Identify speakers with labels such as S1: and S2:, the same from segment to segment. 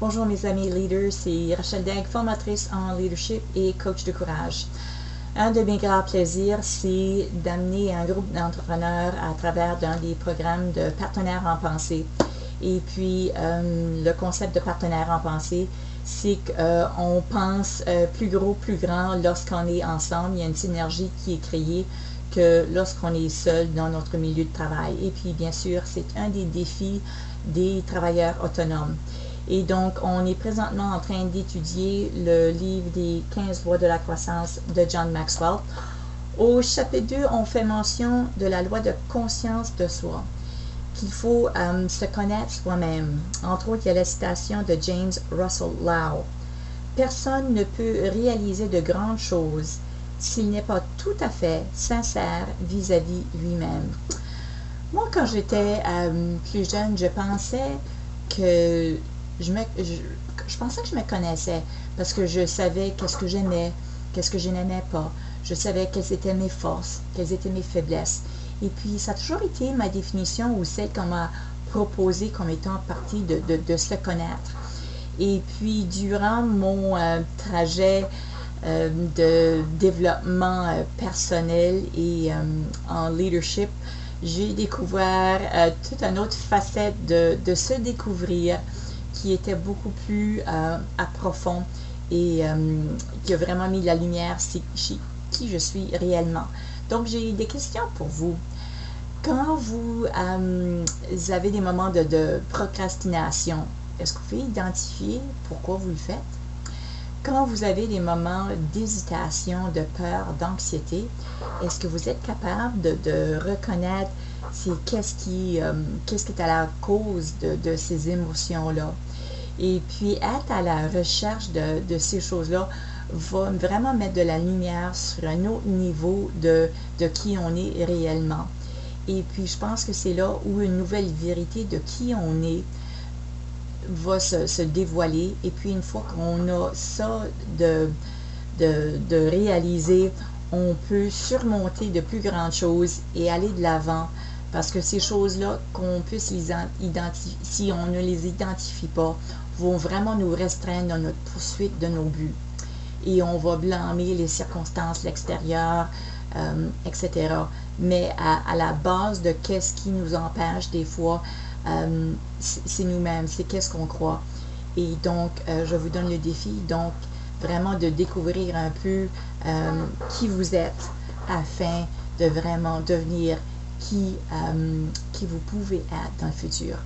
S1: Bonjour mes amis leaders, c'est Rachel Degg, formatrice en leadership et coach de courage. Un de mes grands plaisirs, c'est d'amener un groupe d'entrepreneurs à travers des programmes de partenaires en pensée. Et puis, le concept de partenaire en pensée, c'est qu'on pense plus gros, plus grand lorsqu'on est ensemble. Il y a une synergie qui est créée que lorsqu'on est seul dans notre milieu de travail. Et puis, bien sûr, c'est un des défis des travailleurs autonomes. Et donc, on est présentement en train d'étudier le livre des 15 lois de la croissance de John Maxwell. Au chapitre 2, on fait mention de la loi de conscience de soi, qu'il faut se connaître soi-même. Entre autres, il y a la citation de James Russell Lowe. Personne ne peut réaliser de grandes choses s'il n'est pas tout à fait sincère vis-à-vis lui-même. Moi, quand j'étais plus jeune, je pensais que je pensais que je me connaissais parce que je savais qu'est-ce que j'aimais, qu'est-ce que je n'aimais pas. Je savais quelles étaient mes forces, quelles étaient mes faiblesses. Et puis, ça a toujours été ma définition ou celle qu'on m'a proposée comme étant partie de se connaître. Et puis, durant mon trajet de développement personnel et en leadership, j'ai découvert toute une autre facette de se découvrir qui était beaucoup plus approfond et qui a vraiment mis la lumière sur qui je suis réellement. Donc, j'ai des questions pour vous. Quand vous avez des moments de procrastination, est-ce que vous pouvez identifier pourquoi vous le faites? Quand vous avez des moments d'hésitation, de peur, d'anxiété, est-ce que vous êtes capable de reconnaître qu'est-ce qui est à la cause de ces émotions-là? Et puis, être à la recherche de ces choses-là va vraiment mettre de la lumière sur un autre niveau de qui on est réellement. Et puis, je pense que c'est là où une nouvelle vérité de qui on est va se dévoiler. Et puis, une fois qu'on a ça de réaliser, on peut surmonter de plus grandes choses et aller de l'avant. Parce que ces choses-là, qu'on puisse les identifier, si on ne les identifie pas, vont vraiment nous restreindre dans notre poursuite de nos buts. Et on va blâmer les circonstances, l'extérieur, etc. Mais à la base de qu'est-ce qui nous empêche des fois, c'est nous-mêmes, c'est qu'est-ce qu'on croit. Et donc, je vous donne le défi, donc, vraiment de découvrir un peu qui vous êtes afin de vraiment devenir qui vous pouvez être dans le futur.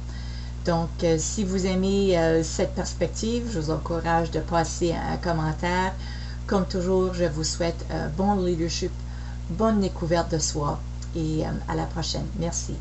S1: Donc, si vous aimez cette perspective, je vous encourage de passer un commentaire. Comme toujours, je vous souhaite bon leadership, bonne découverte de soi et à la prochaine. Merci.